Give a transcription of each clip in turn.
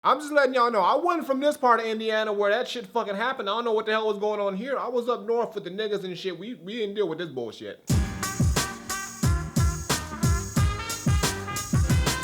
I'm just letting y'all know, I wasn't from this part of Indiana where that shit fucking happened. I don't know what the hell was going on here. I was up north with the niggas and shit. We didn't deal with this bullshit.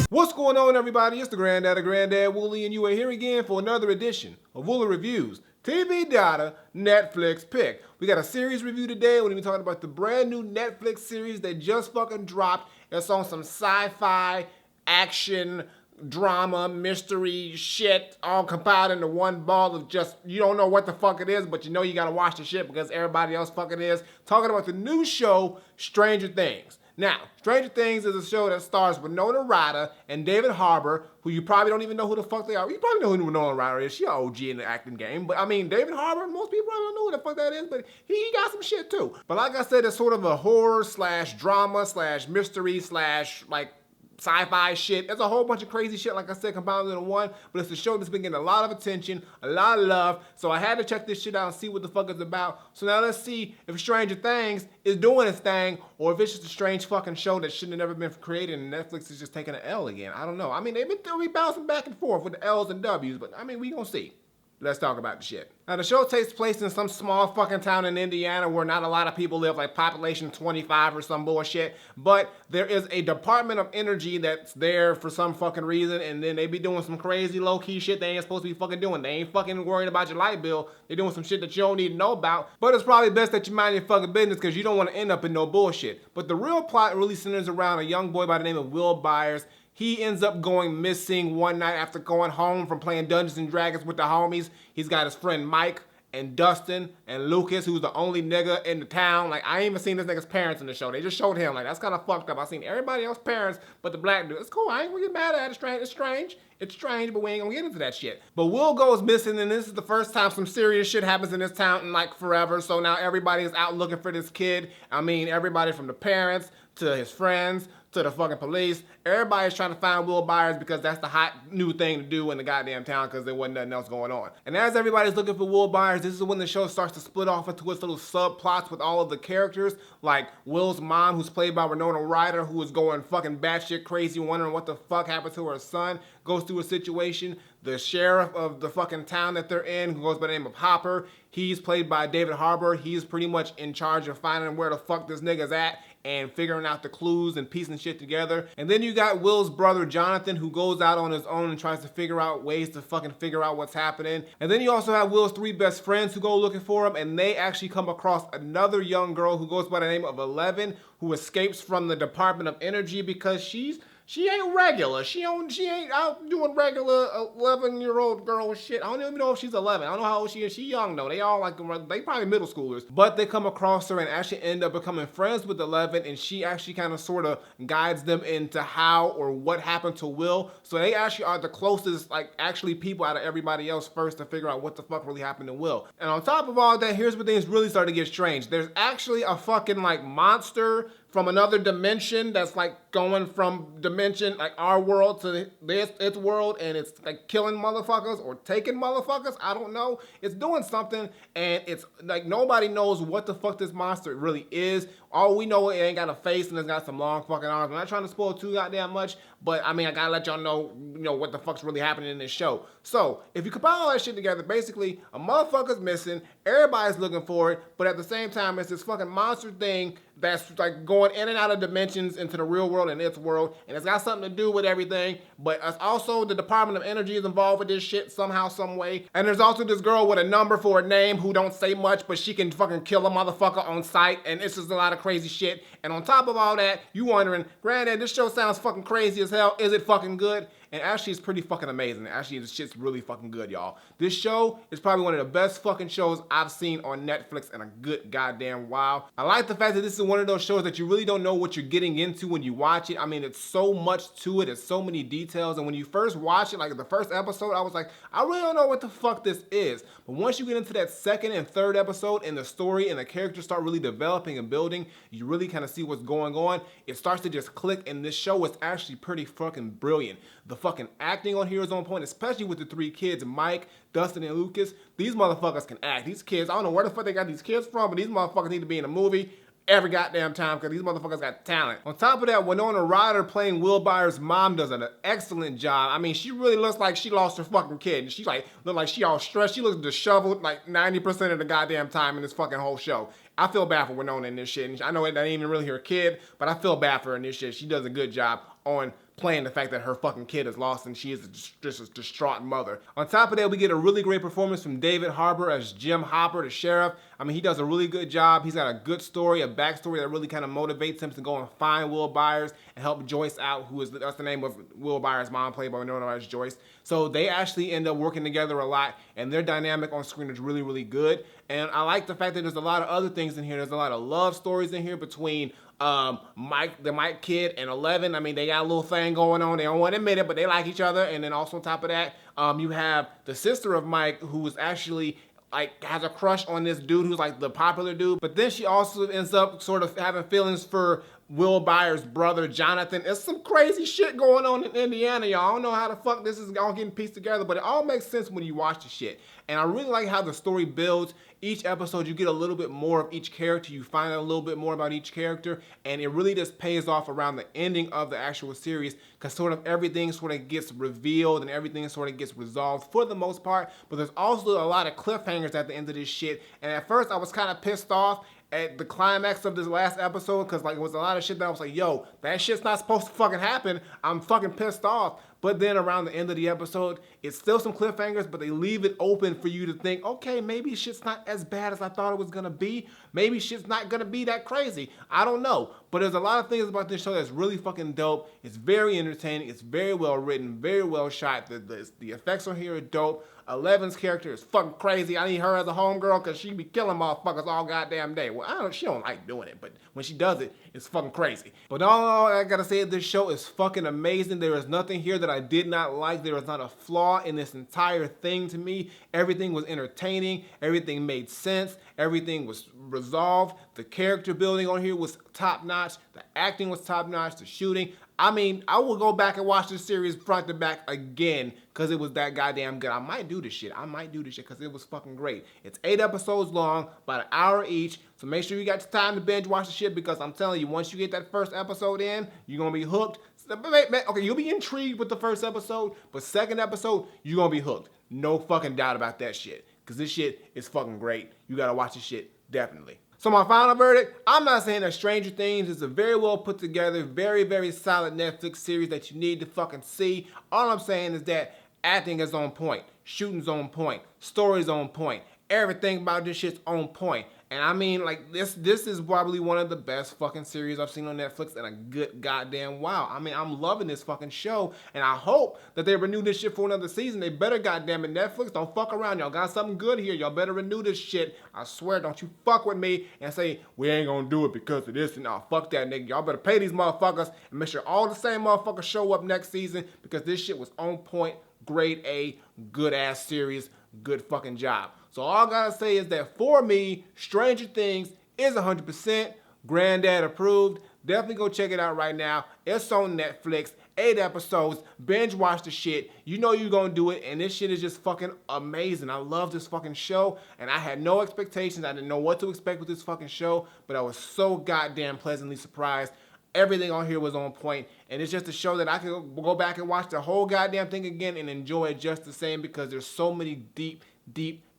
What's going on, everybody? It's the Granddad Woolly, and you are here again for another edition of Woolly Reviews TV Data Netflix Pick. We got a series review today. We're gonna be talking about the brand new Netflix series that just fucking dropped. It's on some sci-fi action drama, mystery shit, all compiled into one ball of just, you don't know what the fuck it is, but you know you gotta watch the shit because everybody else fucking is. Talking about the new show, Stranger Things. Now, Stranger Things is a show that stars Winona Ryder and David Harbour, who you probably don't even know who the fuck they are. You probably know who Winona Ryder is. She an OG in the acting game. But I mean, David Harbour, most people probably don't know who the fuck that is, but he got some shit too. But like I said, it's sort of a horror slash drama slash mystery slash like sci-fi shit. There's a whole bunch of crazy shit, like I said, combined into one, but it's a show that's been getting a lot of attention, a lot of love, so I had to check this shit out and see what the fuck it's about. So now let's see if Stranger Things is doing its thing, or if it's just a strange fucking show that shouldn't have never been created and Netflix is just taking an L again. I don't know. I mean, they've been bouncing back and forth with the L's and W's, but I mean, we gonna see. Let's talk about the shit. Now, the show takes place in some small fucking town in Indiana where not a lot of people live, like population 25 or some bullshit. But there is a Department of Energy that's there for some fucking reason, and then they be doing some crazy low-key shit they ain't supposed to be fucking doing. They ain't fucking worrying about your light bill. They're doing some shit that you don't need to know about. But it's probably best that you mind your fucking business because you don't want to end up in no bullshit. But the real plot really centers around a young boy by the name of Will Byers. He ends up going missing one night after going home from playing Dungeons and Dragons with the homies. He's got his friend Mike and Dustin and Lucas, who's the only nigga in the town. Like, I ain't even seen this nigga's parents in the show. They just showed him. Like, that's kind of fucked up. I seen everybody else's parents, but the black dude. It's cool. I ain't gonna get mad at it. It's strange. It's strange, but we ain't gonna get into that shit. But Will goes missing, and this is the first time some serious shit happens in this town in like forever. So now everybody is out looking for this kid. I mean, everybody from the parents to his friends to the fucking police. Everybody's trying to find Will Byers because that's the hot new thing to do in the goddamn town because there wasn't nothing else going on. And as everybody's looking for Will Byers, this is when the show starts to split off into its little subplots with all of the characters, like Will's mom, who's played by Winona Ryder, who is going fucking batshit crazy, wondering what the fuck happened to her son, goes through a situation. The sheriff of the fucking town that they're in, who goes by the name of Harbour, he's played by David Harbour. He's pretty much in charge of finding where the fuck this nigga's at and figuring out the clues and piecing shit together. And then you got Will's brother, Jonathan, who goes out on his own and tries to figure out ways to fucking figure out what's happening. And then you also have Will's three best friends who go looking for him, and they actually come across another young girl who goes by the name of 11, who escapes from the Department of Energy because she ain't regular. She ain't out doing regular 11-year-old girl shit. I don't even know if she's 11. I don't know how old she is. She young though. They all like, they probably middle schoolers. But they come across her and actually end up becoming friends with 11, and she actually kind of sort of guides them into how or what happened to Will. So they actually are the closest, like, actually people out of everybody else first to figure out what the fuck really happened to Will. And on top of all that, here's where things really start to get strange. There's actually a fucking like monster from another dimension that's like going from dimension like our world to its world, and it's like killing motherfuckers or taking motherfuckers. I don't know. It's doing something, and it's like nobody knows what the fuck this monster really is. All we know, it ain't got a face and it's got some long fucking arms. I'm not trying to spoil too goddamn much, but I mean, I gotta let y'all know, what the fuck's really happening in this show. So, if you compile all that shit together, basically, a motherfucker's missing, everybody's looking for it, but at the same time, it's this fucking monster thing that's like going in and out of dimensions into the real world and its world, and it's got something to do with everything, but it's also the Department of Energy is involved with this shit somehow, some way. And there's also this girl with a number for a name who don't say much, but she can fucking kill a motherfucker on sight, and it's just a lot of crazy shit. And on top of all that, you wondering, Granddad, this show sounds fucking crazy as hell. Is it fucking good? And actually, it's pretty fucking amazing. Actually, this shit's really fucking good, y'all. This show is probably one of the best fucking shows I've seen on Netflix in a good goddamn while. I like the fact that this is one of those shows that you really don't know what you're getting into when you watch it. I mean, it's so much to it. It's so many details. And when you first watch it, like the first episode, I was like, I really don't know what the fuck this is. But once you get into that second and third episode and the story and the characters start really developing and building, you really kind of see what's going on. It starts to just click, and this show is actually pretty fucking brilliant. The fucking acting on here is on point, especially with the three kids, Mike, Dustin, and Lucas. These motherfuckers can act. These kids, I don't know where the fuck they got these kids from, but these motherfuckers need to be in a movie. every goddamn time because these motherfuckers got talent. On top of that, Winona Ryder playing Will Byers' mom does an excellent job. I mean, she really looks like she lost her fucking kid. She like look like she all stressed. She looks disheveled like 90% of the goddamn time in this fucking whole show. I feel bad for Winona in this shit. And I know it ain't even really her kid, but I feel bad for her in this shit. She does a good job on playing the fact that her fucking kid is lost and she is just a distraught mother. On top of that, we get a really great performance from David Harbour as Jim Hopper, the sheriff. I mean, he does a really good job. He's got a good story, a backstory that really kind of motivates him to go and find Will Byers and help Joyce out, that's the name of Will Byers' mom, played by Winona as Joyce. So they actually end up working together a lot, and their dynamic on screen is really, really good. And I like the fact that there's a lot of other things in here. There's a lot of love stories in here between the Mike kid and 11. I mean, they got a little thing going on. They don't want to admit it, but they like each other. And then also on top of that, you have the sister of Mike, who is actually like has a crush on this dude who's like the popular dude. But then she also ends up sort of having feelings for Will Byers' brother, Jonathan. There's some crazy shit going on in Indiana, y'all. I don't know how the fuck this is all getting pieced together, but it all makes sense when you watch the shit. And I really like how the story builds. Each episode, you get a little bit more of each character. You find out a little bit more about each character, and it really just pays off around the ending of the actual series, because sort of everything sort of gets revealed and everything sort of gets resolved for the most part. But there's also a lot of cliffhangers at the end of this shit. And at first, I was kind of pissed off at the climax of this last episode, because like it was a lot of shit that I was like, yo, that shit's not supposed to fucking happen. I'm fucking pissed off. But then around the end of the episode, it's still some cliffhangers, but they leave it open for you to think, okay, maybe shit's not as bad as I thought it was gonna be. Maybe shit's not gonna be that crazy. I don't know. But there's a lot of things about this show that's really fucking dope. It's very entertaining. It's very well written, very well shot. The effects on here are dope. 11's character is fucking crazy. I need her as a homegirl because she be killing motherfuckers all goddamn day. Well, she don't like doing it, but when she does it, it's fucking crazy. But all I gotta say is this show is fucking amazing. There is nothing here that I did not like. There is not a flaw in this entire thing to me. Everything was entertaining. Everything made sense. Everything was resolved. The character building on here was top notch. The acting was top notch. The shooting. I mean, I will go back and watch this series front to back again because it was that goddamn good. I might do this shit. Because it was fucking great. It's 8 episodes long, about an hour each. So make sure you got time to binge watch the shit, because I'm telling you, once you get that first episode in, you're going to be hooked. Okay, you'll be intrigued with the first episode, but second episode, you're going to be hooked. No fucking doubt about that shit. Because this shit is fucking great. You got to watch this shit, definitely. So my final verdict, I'm not saying that Stranger Things is a very well put together, very, very solid Netflix series that you need to fucking see. All I'm saying is that acting is on point, shooting's on point, story's on point, everything about this shit's on point. And I mean, like, this is probably one of the best fucking series I've seen on Netflix in a good goddamn while. I mean, I'm loving this fucking show, and I hope that they renew this shit for another season. They better, goddamn it, Netflix, don't fuck around. Y'all got something good here. Y'all better renew this shit. I swear, don't you fuck with me and say, we ain't gonna do it because of this. And nah, fuck that, nigga. Y'all better pay these motherfuckers and make sure all the same motherfuckers show up next season, because this shit was on point, grade A, good-ass series, good fucking job. So all I gotta say is that for me, Stranger Things is 100% Granddad approved. Definitely go check it out right now. It's on Netflix, 8 episodes, binge watch the shit. You know you're gonna do it, and this shit is just fucking amazing. I love this fucking show, and I had no expectations. I didn't know what to expect with this fucking show, but I was so goddamn pleasantly surprised. Everything on here was on point, and it's just a show that I can go back and watch the whole goddamn thing again and enjoy it just the same, because there's so many deep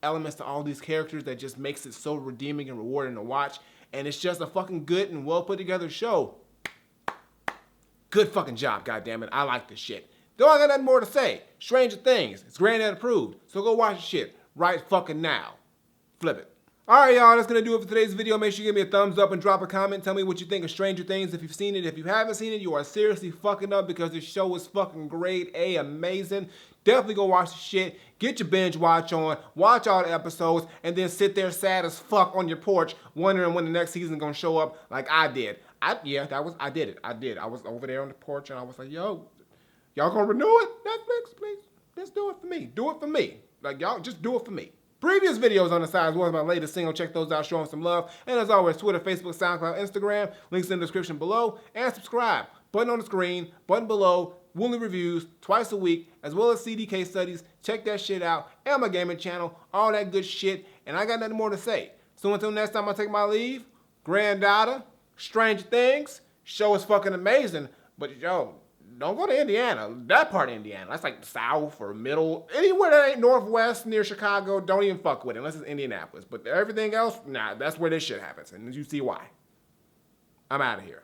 elements to all these characters that just makes it so redeeming and rewarding to watch. And it's just a fucking good and well put together show. Good fucking job, goddammit. I like this shit. Don't I got nothing more to say. Stranger Things. It's Granddad approved. So go watch the shit right fucking now. Flip it. Alright, y'all, that's going to do it for today's video. Make sure you give me a thumbs up and drop a comment. Tell me what you think of Stranger Things if you've seen it. If you haven't seen it, you are seriously fucking up, because this show is fucking grade A amazing. Definitely go watch the shit. Get your binge watch on. Watch all the episodes, and then sit there sad as fuck on your porch wondering when the next season is going to show up, like I did. I did it. I was over there on the porch, and I was like, yo, y'all going to renew it? Netflix, please. Just do it for me. Do it for me. Like, y'all, just do it for me. Previous videos on the side, as well as my latest single, check those out, show them some love. And as always, Twitter, Facebook, SoundCloud, Instagram, links in the description below. And subscribe. Button on the screen, button below, Woolly Reviews, twice a week, as well as CDK studies. Check that shit out. And my gaming channel, all that good shit. And I got nothing more to say. So until next time I take my leave, Granddaughter, Stranger Things, show is fucking amazing, but yo, don't go to Indiana. That part of Indiana, that's like south or middle. Anywhere that ain't northwest near Chicago, don't even fuck with it unless it's Indianapolis. But everything else, nah, that's where this shit happens, and you see why. I'm out of here.